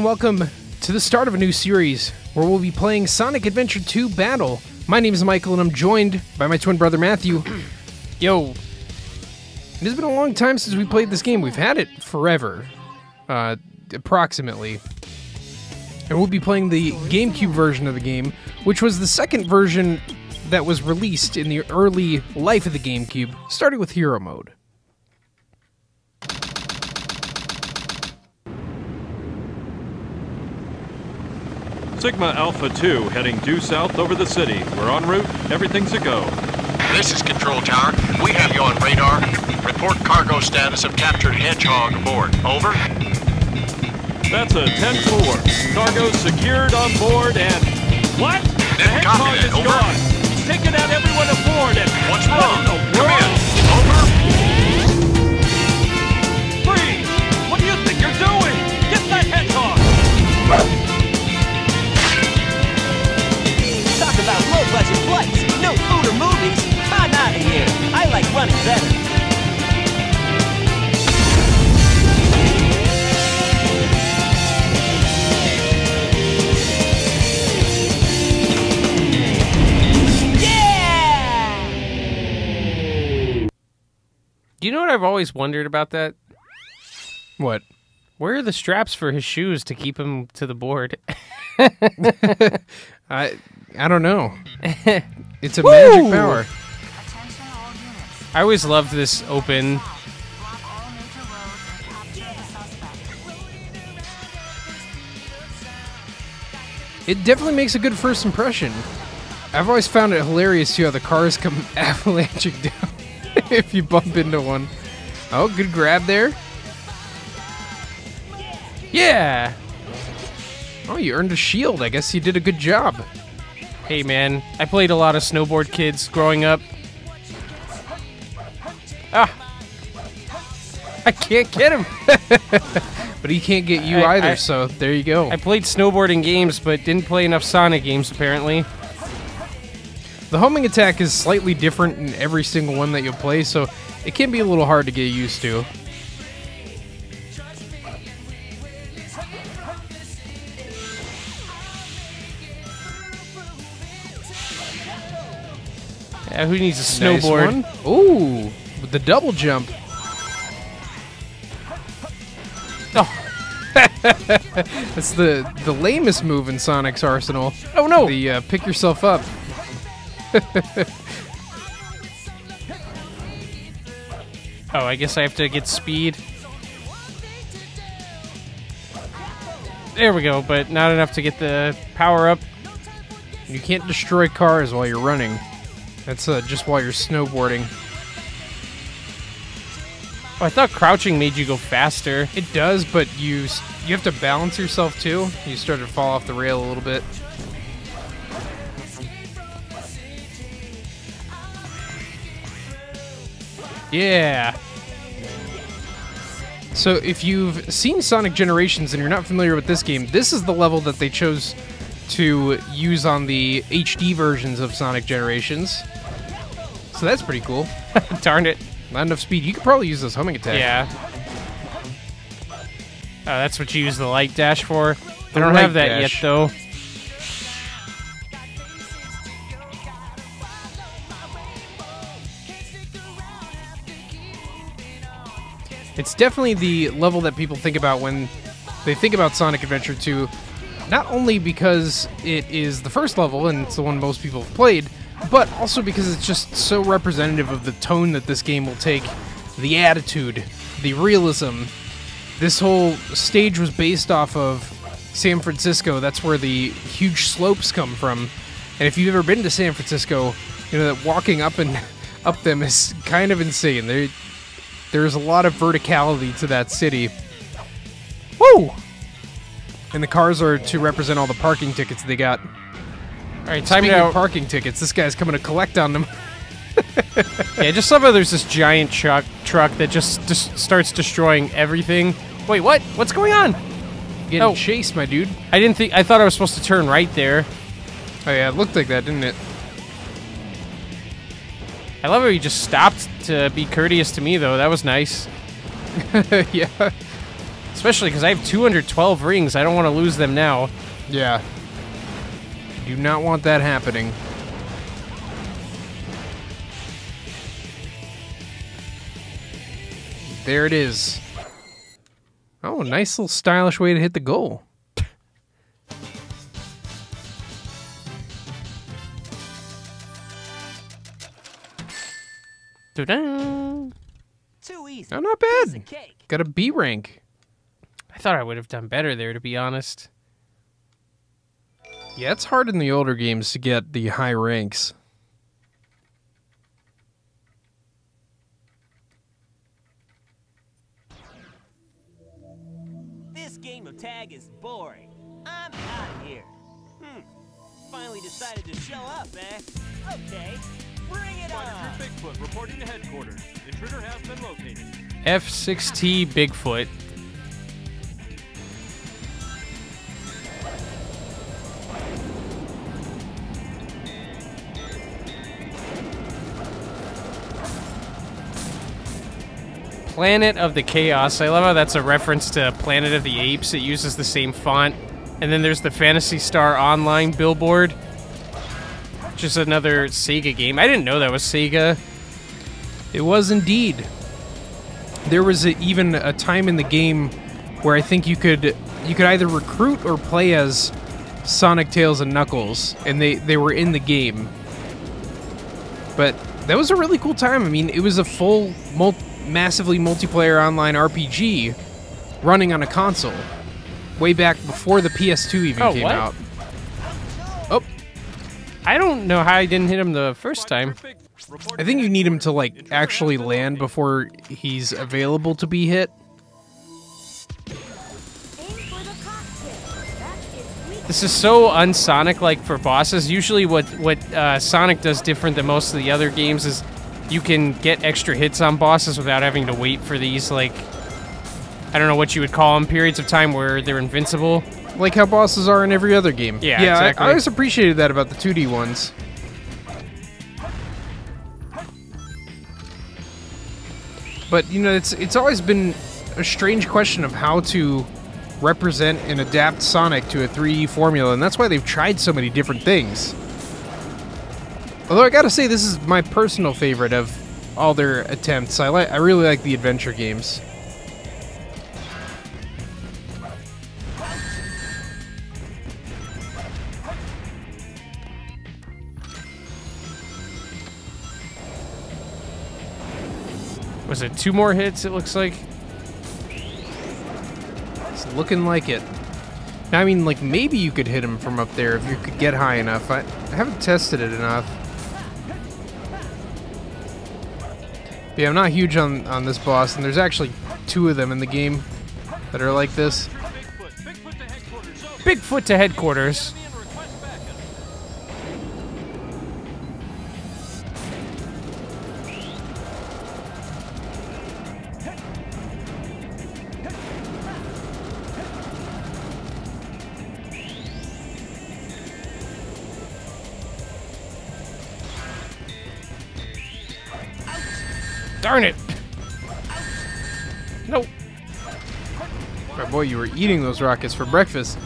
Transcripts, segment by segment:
and welcome to the start of a new series where we'll be playing Sonic Adventure 2 Battle. My name is Michael and I'm joined by my twin brother Matthew. Yo. It has been a long time since we played this game. We've had it forever, approximately. And we'll be playing the GameCube version of the game, which was the second version that was released in the early life of the GameCube, starting with Hero Mode. Sigma Alpha 2 heading due south over the city. We're en route. Everything's a go. This is Control Tower. We have you on radar. Report cargo status of captured hedgehog aboard. Over. That's a 10-4. Cargo secured on board and... What? The Didn't copy hedgehog that. is Over. gone. He's taken out everyone aboard and... What's What wrong? in the Come world? in. Over. Freeze! What do you think you're doing? Get that hedgehog! Talk about low-budget flights, no food or movies. I'm out of here. I like running better. Yeah! Do you know what I've always wondered about that? What? Where are the straps for his shoes to keep him to the board? I don't know. It's a magic power. I always loved this open. It definitely makes a good first impression. I've always found it hilarious to how the cars come avalanching down if you bump into one. Oh, good grab there. Yeah! Oh, you earned a shield. I guess you did a good job. Hey man, I played a lot of Snowboard Kids growing up. Ah! I can't get him. But he can't get you either, so there you go. I played snowboarding games, but didn't play enough Sonic games, apparently. The homing attack is slightly different in every single one that you'll play, so it can be a little hard to get used to. Yeah, who needs a Nice snowboard? one. Ooh, with the double jump. Oh. That's the lamest move in Sonic's arsenal. Oh no! The pick yourself up. Oh, I guess I have to get speed. There we go, but not enough to get the power up. You can't destroy cars while you're running. That's just while you're snowboarding. Oh, I thought crouching made you go faster. It does, but you have to balance yourself too. You start to fall off the rail a little bit. Yeah. So if you've seen Sonic Generations and you're not familiar with this game, this is the level that they chose to use on the HD versions of Sonic Generations. So that's pretty cool. Darn it. Not enough speed. You could probably use this homing attack. Yeah. Oh, that's what you use the light dash for? I The don't light have that dash. yet, though. It's definitely the level that people think about when they think about Sonic Adventure 2, not only because it is the first level and it's the one most people have played, but also because it's just so representative of the tone that this game will take, the attitude, the realism. This whole stage was based off of San Francisco. That's where the huge slopes come from. And if you've ever been to San Francisco, you know that walking up and up them is kind of insane. There's a lot of verticality to that city. Woo! And the cars are to represent all the parking tickets they got. All right, time Speaking of to... parking tickets, this guy's coming to collect on them. Yeah, just love how there's this giant truck that just starts destroying everything. Wait, what? What's going on? Getting chased, my dude. I thought I was supposed to turn right there. Oh yeah, it looked like that, didn't it? I love how he just stopped to be courteous to me, though. That was nice. Yeah. Especially because I have 212 rings. I don't want to lose them now. Yeah. Do not want that happening. There it is. Oh, nice little stylish way to hit the goal. Doo-dah. Too easy. Oh, not Piece of bad. cake. Got a B rank. I thought I would have done better there, to be honest. Yeah, it's hard in the older games to get the high ranks. This game of tag is boring. I'm out of here. Finally decided to show up, eh? Okay, bring it on. Spider Bigfoot reporting to headquarters. Intruder has been located. F6T Bigfoot. Planet of the Chaos. I love how that's a reference to Planet of the Apes. It uses the same font. And then there's the Phantasy Star Online billboard. Just another Sega game. I didn't know that was Sega. It was indeed. There was even a time in the game where I think you could either recruit or play as Sonic, Tails, and Knuckles, and they were in the game. But that was a really cool time. I mean, it was a full, massively multiplayer online RPG running on a console. Way back before the PS2 even came out. Oh. I don't know how I didn't hit him the first time. I think you need him to, like, actually land before he's available to be hit. This is so un-Sonic-like for bosses. Usually what Sonic does different than most of the other games is you can get extra hits on bosses without having to wait for these, like, I don't know what you would call them, periods of time where they're invincible. Like how bosses are in every other game. Yeah, yeah, exactly. I always appreciated that about the 2D ones. But, you know, it's always been a strange question of how to represent and adapt Sonic to a 3D formula, and that's why they've tried so many different things. Although I gotta say, this is my personal favorite of all their attempts. I really like the adventure games. Was it 2 more hits, it looks like? It's looking like it. Now, I mean, like, maybe you could hit him from up there if you could get high enough. I haven't tested it enough. But yeah, I'm not huge on this boss, and there's actually 2 of them in the game that are like this. Bigfoot to headquarters. Darn it! Nope. My boy, you were eating those rockets for breakfast.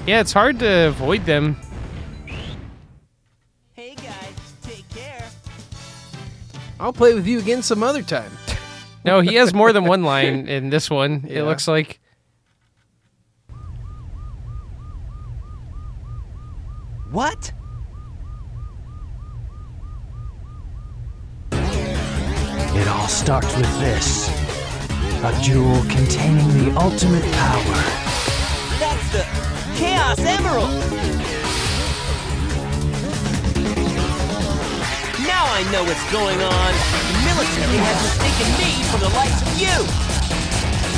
Yeah, it's hard to avoid them. Hey guys, take care. I'll play with you again some other time. No, he has more than one line in this one, Yeah. it looks like. What? It all starts with this. A jewel containing the ultimate power. That's the Chaos Emerald! Now I know what's going on. The military has mistaken me for the likes of you.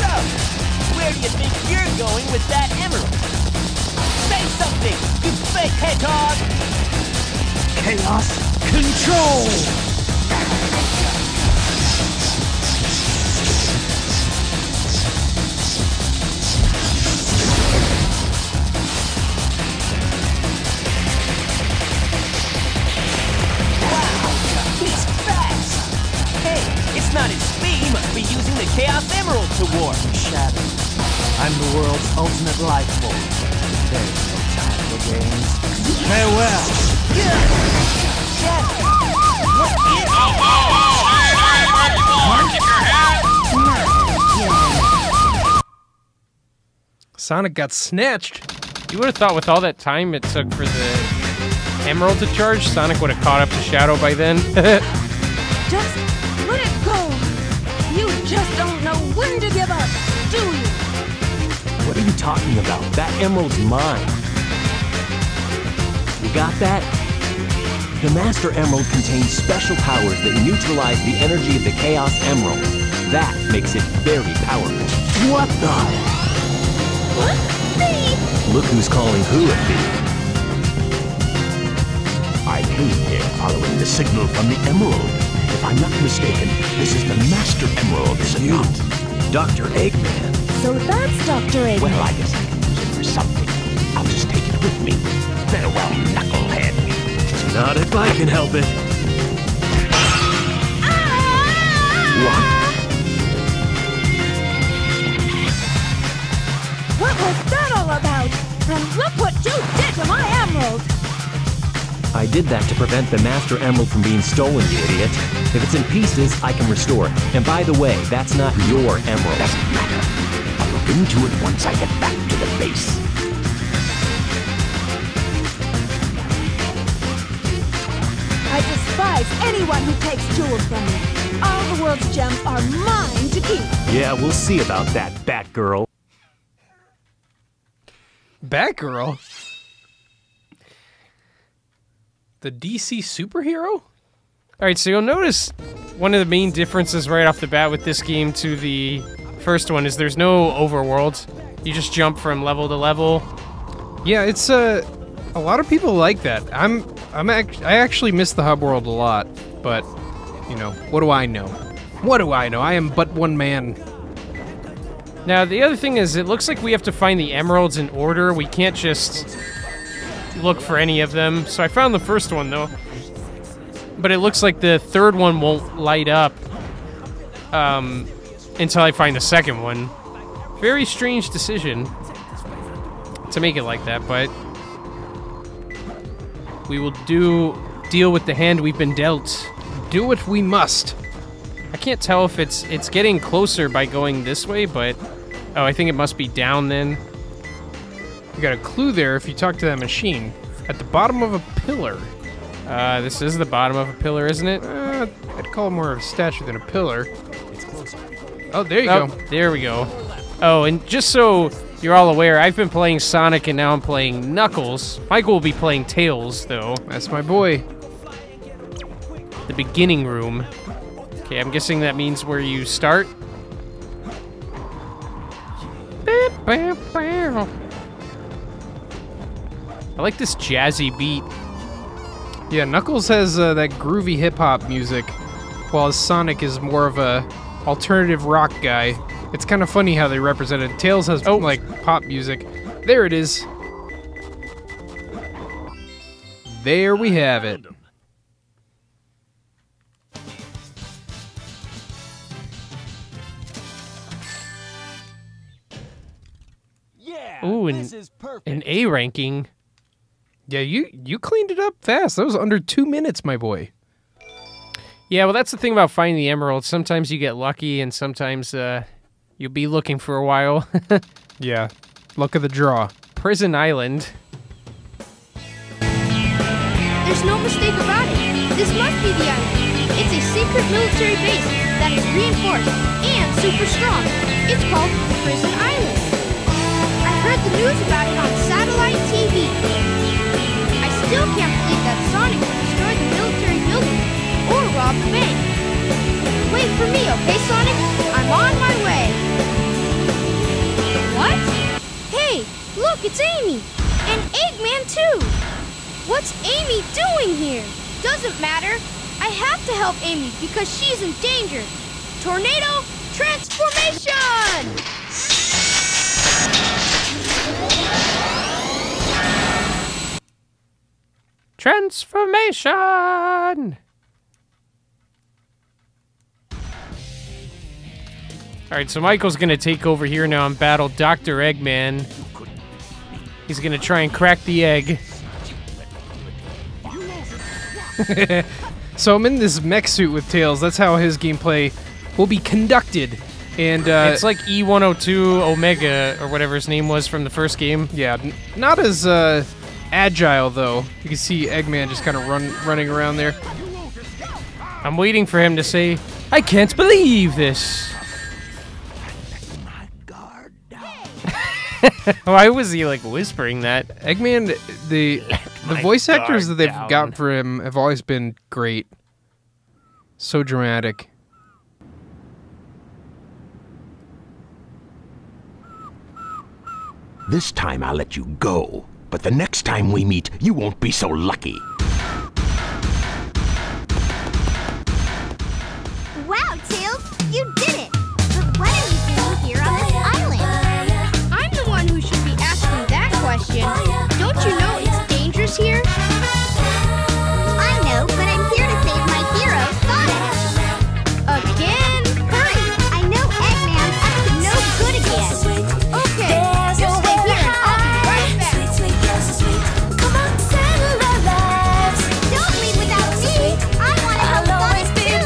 So, where do you think you're going with that emerald? Say something, you fake hedgehog! Chaos control! He's fast! Hey, it's not his speed, he must be using the Chaos Emerald to warp. Shadow. I'm the world's ultimate life form. There's no time for games. Farewell! Sonic got snatched. You would have thought with all that time it took for the emerald to charge, Sonic would have caught up to Shadow by then. Just let it go. You just don't know when to give up, do you? What are you talking about? That emerald's mine. You got that? The Master Emerald contains special powers that neutralize the energy of the Chaos Emerald. That makes it very powerful. What the? What? Thief! Look who's calling who a thief. I came here following the signal from the Emerald. If I'm not mistaken, this is the Master Emerald, is it not? Dr. Eggman. So that's Dr. Eggman. Well, I guess I can use it for something. I'll just take it with me. Farewell, knucklehead. Not if I can help it. What? What was that all about? And look what you did to my emerald! I did that to prevent the Master Emerald from being stolen, you idiot. If it's in pieces, I can restore it. And by the way, that's not your emerald. Doesn't matter. I'll look into it once I get back to the base. I despise anyone who takes jewels from me. All the world's gems are mine to keep. Yeah, we'll see about that, Batgirl. Batgirl? The DC superhero? Alright, so you'll notice one of the main differences right off the bat with this game to the first one is there's no overworld. You just jump from level to level. Yeah, it's a lot of people like that. I actually miss the hub world a lot, but you know, what do I know? What do I know? I am but one man. Now, the other thing is, it looks like we have to find the emeralds in order. We can't just look for any of them. So I found the first one, though. But it looks like the third one won't light up until I find the second one. Very strange decision to make it like that, but we will deal with the hand we've been dealt. Do what we must. I can't tell if it's getting closer by going this way, but oh, I think it must be down then. You got a clue there if you talk to that machine. At the bottom of a pillar. This is the bottom of a pillar, isn't it? I'd call it more of a statue than a pillar. Oh, there you go. There we go. Oh, and just so you're all aware, I've been playing Sonic and now I'm playing Knuckles. Michael will be playing Tails, though. That's my boy. The beginning room. Okay, I'm guessing that means where you start. I like this jazzy beat. Yeah, Knuckles has that groovy hip-hop music, while Sonic is more of a alternative rock guy. It's kind of funny how they represented. Tails has like pop music. There it is. There we have it. Ooh, an A ranking. Yeah, you cleaned it up fast. That was under 2 minutes, my boy. Yeah, well, that's the thing about finding the emeralds. Sometimes you get lucky, and sometimes you'll be looking for a while. Yeah, luck of the draw. Prison Island. There's no mistake about it. This must be the island. It's a secret military base that is reinforced and super strong. It's called Prison Island. I heard the news about it on satellite TV. I still can't believe that Sonic will destroy the military building or rob the bank. Wait for me, okay, Sonic? I'm on my way. What? Hey, look, it's Amy. And Eggman, too. What's Amy doing here? Doesn't matter. I have to help Amy because she's in danger. Tornado transformation! Transformation! Alright, so Michael's gonna take over here now and battle Dr. Eggman. He's gonna try and crack the egg. So I'm in this mech suit with Tails. That's how his gameplay will be conducted. And it's like E102 Omega, or whatever his name was from the first game. Yeah, not as agile, though. You can see Eggman just kind of running around there. I'm waiting for him to say, I can't believe this. Why was he like whispering that? Eggman, the voice actors that they've gotten for him have always been great. So dramatic. This time I'll let you go, but the next time we meet, you won't be so lucky. Wow, Tails, you did it! But what are you doing here on this island? I'm the one who should be asking that question. Don't you know it's dangerous here? I know, but I'm here to save my hero, Sonic. Again? Hurry! I know Eggman's up to no good again. Okay, just stay here and I'll be right back. Don't leave without me! I want to help Sonic too!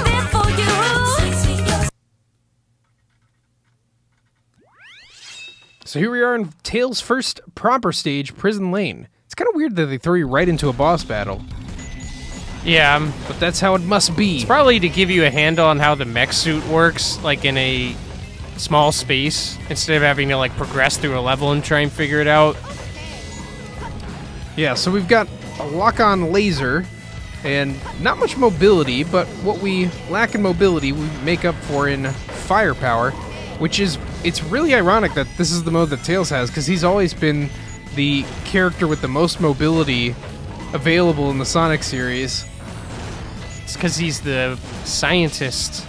So here we are in Tails' first proper stage, Prison Lane. It's kind of weird that they throw you right into a boss battle. Yeah, but that's how it must be. It's probably to give you a handle on how the mech suit works, like in a small space, instead of having to like progress through a level and try and figure it out. Yeah, so we've got a lock-on laser and not much mobility, but what we lack in mobility we make up for in firepower, which is, it's really ironic that this is the mode that Tails has, because he's always been the character with the most mobility available in the Sonic series. It's because he's the scientist.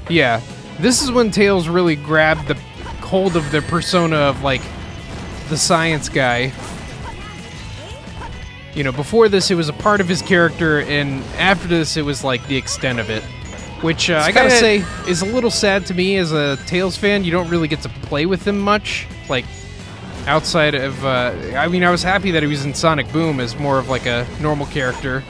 Yeah, this is when Tails really grabbed the hold of the persona of, like, the science guy. You know, before this it was a part of his character, and after this it was, like, the extent of it. Which, I gotta say, is a little sad to me as a Tails fan. You don't really get to play with him much, like, outside of, I mean, I was happy that he was in Sonic Boom as more of, like, a normal character.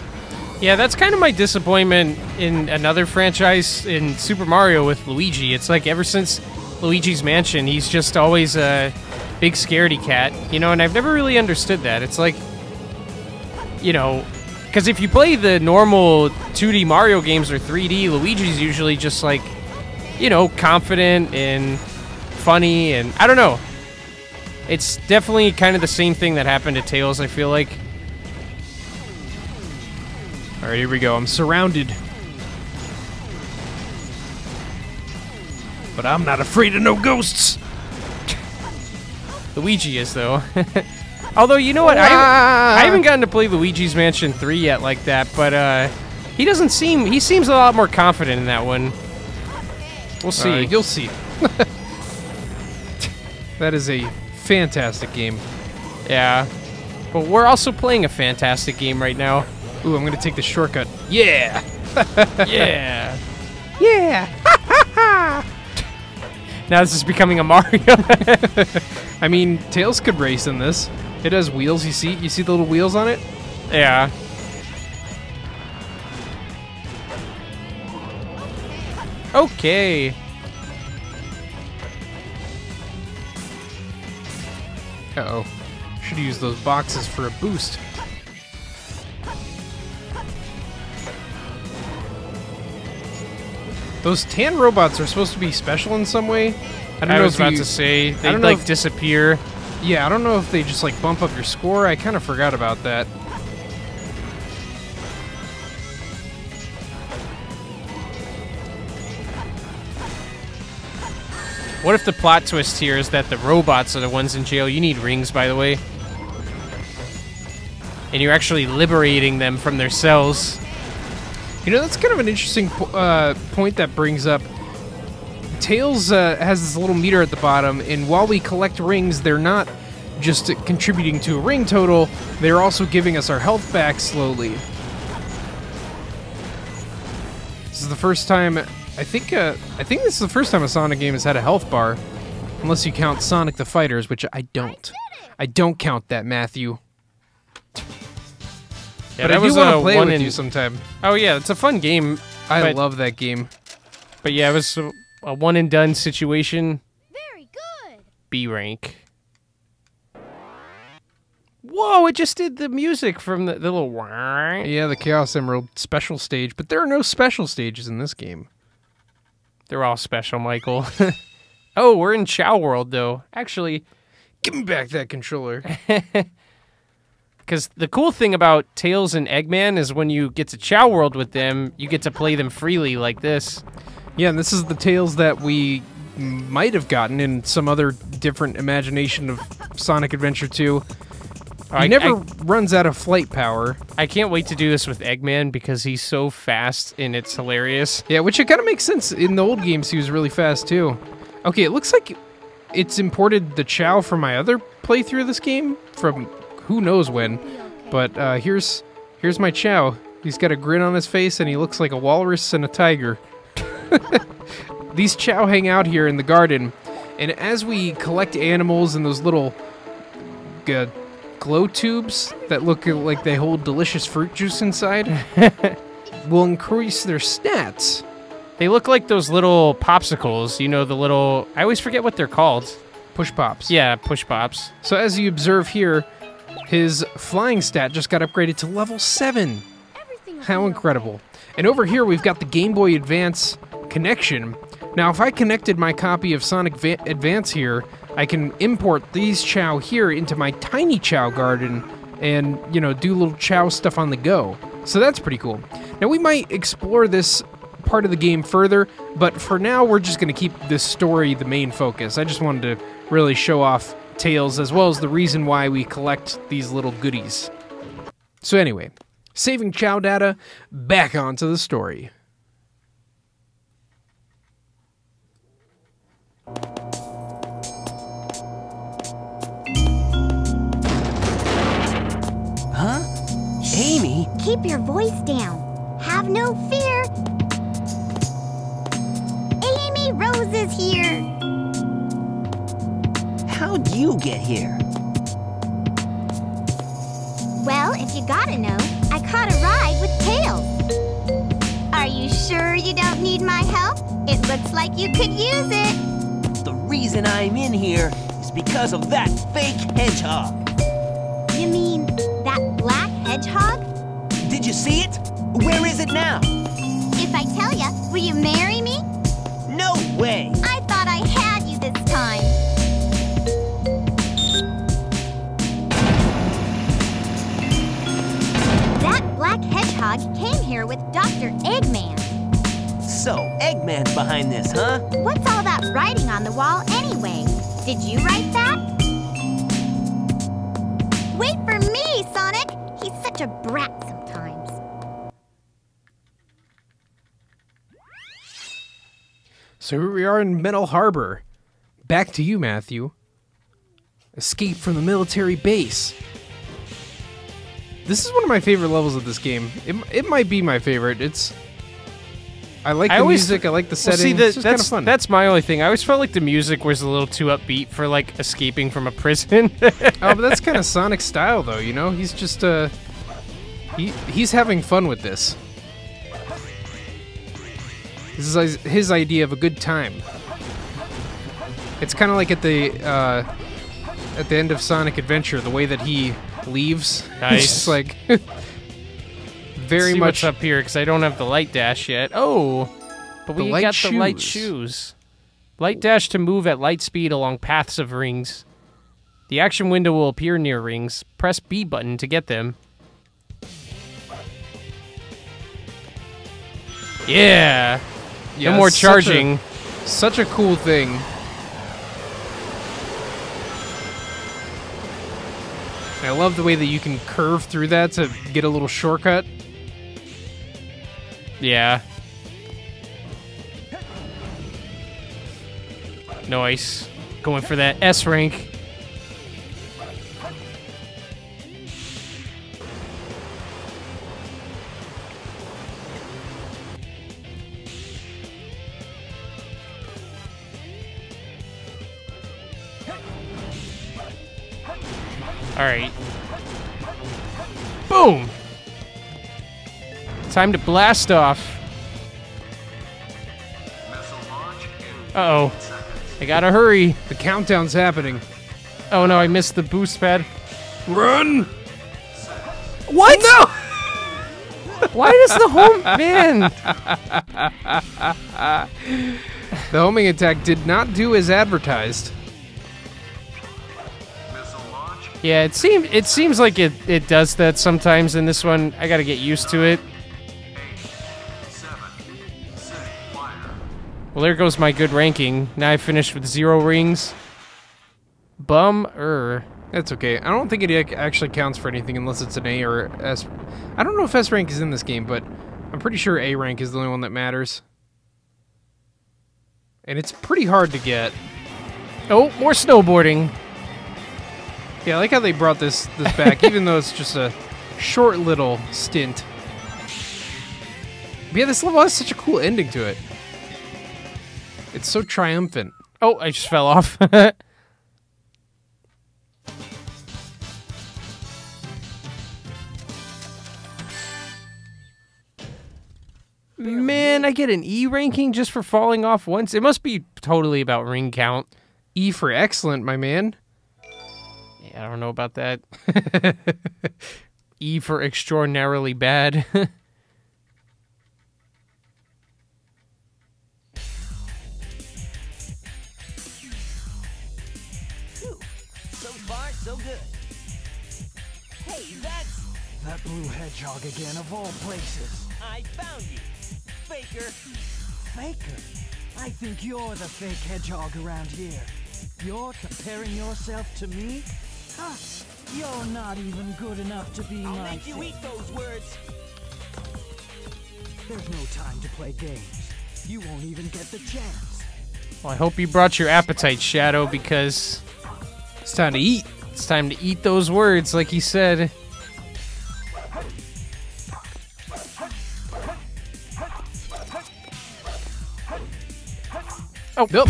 Yeah, that's kind of my disappointment in another franchise, in Super Mario with Luigi. It's like, ever since Luigi's Mansion, he's just always a big scaredy cat, you know, and I've never really understood that. It's like, you know, because if you play the normal 2D Mario games or 3D, Luigi's usually just like, you know, confident and funny, and I don't know. It's definitely kind of the same thing that happened to Tails, I feel like. Alright, here we go. I'm surrounded. But I'm not afraid of no ghosts! Luigi is, though. Although, you know what? I haven't gotten to play Luigi's Mansion 3 yet like that, but he doesn't seem... He seems a lot more confident in that one. We'll see. You'll see. That is a fantastic game. Yeah. But we're also playing a fantastic game right now. Ooh, I'm gonna take the shortcut. Yeah! Yeah! Yeah! Now this is becoming a Mario. I mean, Tails could race in this. It has wheels, you see the little wheels on it? Yeah. Okay. Uh-oh. Should use those boxes for a boost. Those tan robots are supposed to be special in some way. I was about to say, they like disappear. Yeah, I don't know if they just like bump up your score. I kind of forgot about that. What if the plot twist here is that the robots are the ones in jail? You need rings, by the way. And you're actually liberating them from their cells. You know, that's kind of an interesting point that brings up. Tails has this little meter at the bottom, and while we collect rings, they're not just contributing to a ring total, they're also giving us our health back slowly. This is the first time I think this is the first time a Sonic game has had a health bar, unless you count Sonic the Fighters, which I don't. I don't count that, Matthew. Yeah, but I do want to play with you sometime. Oh yeah, it's a fun game. I love that game. But yeah, it was a one and done situation. Very good. B rank. Whoa! It just did the music from the little. Yeah, the Chaos Emerald special stage, but there are no special stages in this game. They're all special, Michael. Oh, we're in Chow World though. Actually, give me back that controller. Because the cool thing about Tails and Eggman is when you get to Chow World with them, you get to play them freely like this. Yeah, and this is the Tails that we might have gotten in some other different imagination of Sonic Adventure 2. He never runs out of flight power. I can't wait to do this with Eggman because he's so fast and it's hilarious. Yeah, which it kind of makes sense. In the old games, he was really fast too. Okay, it looks like it's imported the Chow from my other playthrough of this game from who knows when. But here's my Chow. He's got a grin on his face and he looks like a walrus and a tiger. These Chow hang out here in the garden, and as we collect animals in those little glow tubes that look like they hold delicious fruit juice inside, will increase their stats. They look like those little popsicles, you know, the little... I always forget what they're called. Push pops. Yeah, push pops. So as you observe here, his flying stat just got upgraded to level 7. How incredible. And over here we've got the Game Boy Advance connection. Now if I connected my copy of Sonic Advance here, I can import these Chow here into my tiny Chow garden and, you know, do little Chow stuff on the go. So that's pretty cool. Now we might explore this part of the game further, but for now we're just going to keep this story the main focus. I just wanted to really show off Tails as well as the reason why we collect these little goodies. So anyway, saving Chow data, back onto the story. Huh? Amy? Keep your voice down. Have no fear. Amy Rose is here. How'd you get here? Well, if you gotta know, I caught a ride with Tails. Are you sure you don't need my help? It looks like you could use it. The reason I'm in here is because of that fake hedgehog. You mean that black hedgehog? Did you see it? Where is it now? If I tell ya, will you marry me? No way! I thought I had you this time. That black hedgehog came here with Dr. Eggman. So, Eggman's behind this, huh? What's all that writing on the wall anyway? Did you write that? Wait for me, Sonic! He's such a brat sometimes. So here we are in Metal Harbor. Back to you, Matthew. Escape from the military base. This is one of my favorite levels of this game. It might be my favorite. I like the music, I like the setting. See, it's just kind of fun. That's my only thing. I always felt like the music was a little too upbeat for, like, escaping from a prison. Oh, but that's kind of Sonic style, though, you know? He's just, he's having fun with this. This is his idea of a good time. It's kind of like at the end of Sonic Adventure, the way that he leaves. Nice. It's just like... very see much what's up here because I don't have the light dash yet. Oh, but we got the light shoes. shoes. Light dash to move at light speed along paths of rings. The action window will appear near rings. Press B button to get them. Yeah. No more charging. Such a cool thing. I love the way that you can curve through that to get a little shortcut. Yeah. Nice. Going for that S rank. Alright. Boom! Time to blast off. Uh-oh. I gotta hurry. The countdown's happening. Oh no, I missed the boost pad. Run! What? No! Why does the home... Man! The homing attack did not do as advertised. Yeah, it seems like it does that sometimes in this one. I gotta get used to it. Well, there goes my good ranking. Now I finished with 0 rings. Bum-er. That's okay. I don't think it actually counts for anything unless it's an A or S. I don't know if S rank is in this game, but I'm pretty sure A rank is the only one that matters. And it's pretty hard to get. Oh, more snowboarding. Yeah, I like how they brought this back, even though it's just a short little stint. But yeah, this level has such a cool ending to it. It's so triumphant. Oh, I just fell off. Man, I get an E ranking just for falling off once. It must be totally about ring count. E for excellent, my man. Yeah, I don't know about that. E for extraordinarily bad. So far, so good. Hey, that's... That blue hedgehog again, of all places. I found you, Faker. Faker? I think you're the fake hedgehog around here. You're comparing yourself to me? Huh? You're not even good enough to be I'll my make you eat those words. There's no time to play games. You won't even get the chance. Well, I hope you brought your appetite, Shadow, because it's time to eat. It's time to eat those words, like he said. Oh, nope.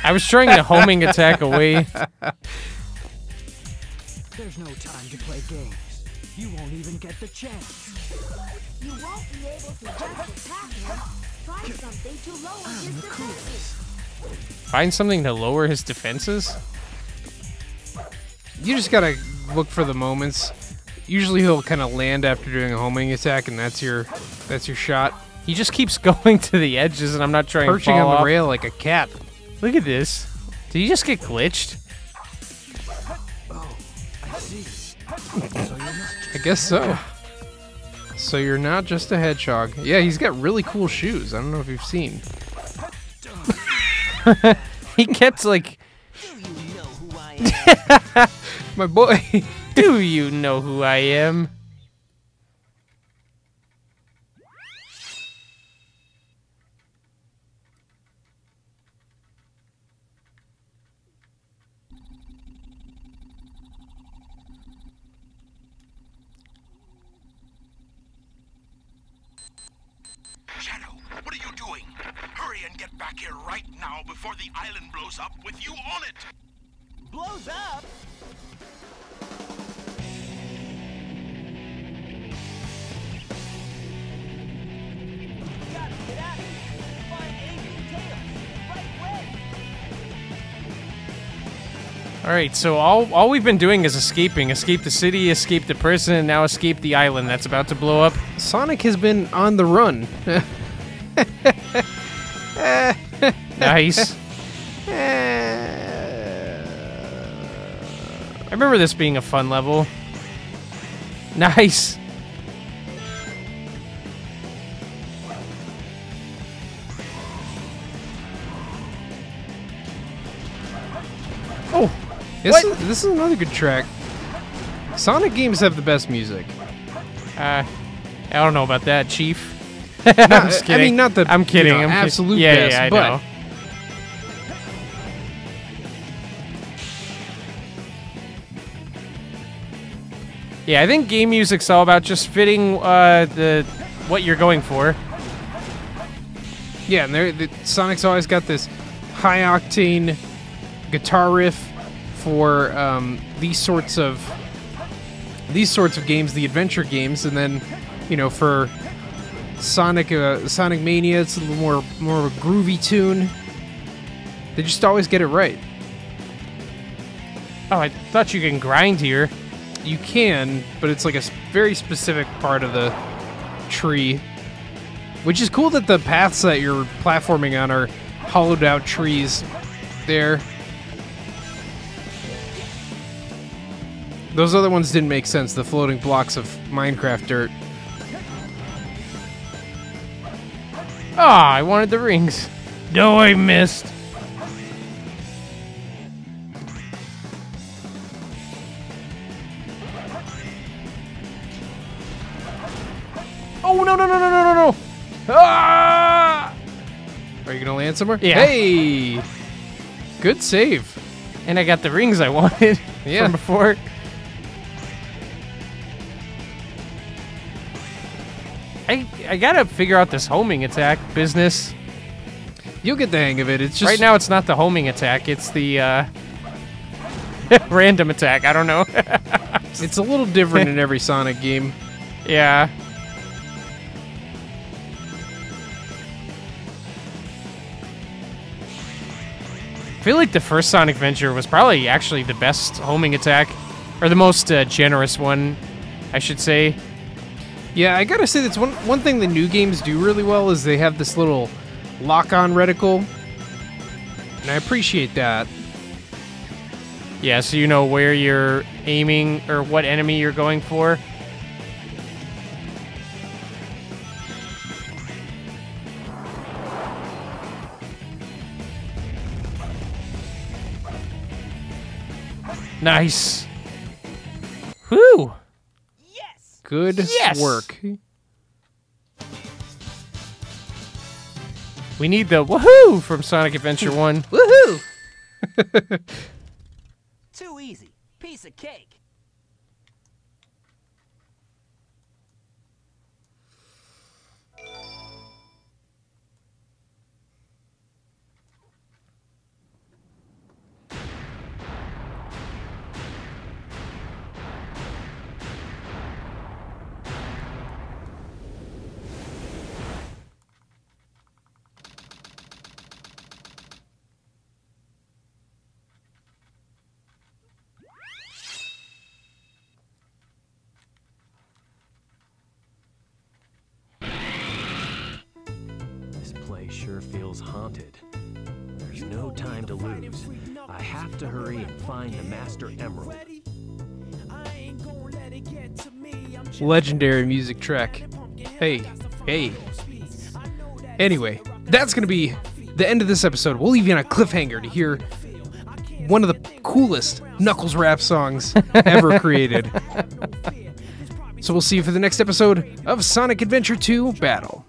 I was trying to homing attack away. There's no time to play games. You won't even get the chance. You won't be able to just attack him. Try something to lower his defenses. Find something to lower his defenses? You just gotta look for the moments. Usually he'll kind of land after doing a homing attack, and that's your shot. He just keeps going to the edges, and I'm not trying Perching to fall on the off. rail like a cat. Look at this. Did he just get glitched? Oh, I see. I guess so. So you're not just a hedgehog. Yeah, he's got really cool shoes. I don't know if you've seen. He kept like... Do you know who I am? My boy. Do you know who I am? Shadow, what are you doing? Hurry and get back here right now before the island blows up with you on it! Blows up? Gotta get out of here. Find Eggman and Tails. Right way. Alright, so all we've been doing is escaping. Escape the city, escape the prison, and now escape the island that's about to blow up. Sonic has been on the run. Nice. I remember this being a fun level. Nice. Oh, This is another good track. Sonic games have the best music. I don't know about that, Chief. I'm just kidding. I mean, not the I'm kidding. I'm absolute yeah, best, yeah, I but know. Yeah, I think game music's all about just fitting what you're going for. yeah, and Sonic's always got this high octane guitar riff for these sorts of these sorts of games, the adventure games, and then, you know, for Sonic Mania, it's a little more of a groovy tune. They just always get it right. Oh, I thought you can grind here. You can, but it's like a very specific part of the tree. Which is cool that the paths that you're platforming on are hollowed out trees there. Those other ones didn't make sense, the floating blocks of Minecraft dirt. Ah, I wanted the rings. No, I missed. Oh, no, no, no, no, no, no, no. Ah! Are you gonna land somewhere? Yeah. Hey! Good save. And I got the rings I wanted from before. I gotta figure out this homing attack business. You'll get the hang of it. It's just right now it's not the homing attack, it's the random attack. I don't know. It's a little different in every Sonic game. Yeah. I feel like the first Sonic Adventure was probably actually the best homing attack, or the most generous one, I should say. Yeah, I gotta say that's one thing the new games do really well is they have this little lock-on reticle, and I appreciate that. Yeah, so you know where you're aiming or what enemy you're going for. Nice. Whew. Yes. Good work. We need the woohoo from Sonic Adventure 1. Woohoo! Too easy. Piece of cake. Sure feels haunted. There's no time to lose. I have to hurry and find the Master Emerald. Legendary music track. Hey, hey. Anyway, that's gonna be the end of this episode. We'll leave you on a cliffhanger to hear one of the coolest Knuckles rap songs ever created. So we'll see you for the next episode of Sonic Adventure 2 Battle.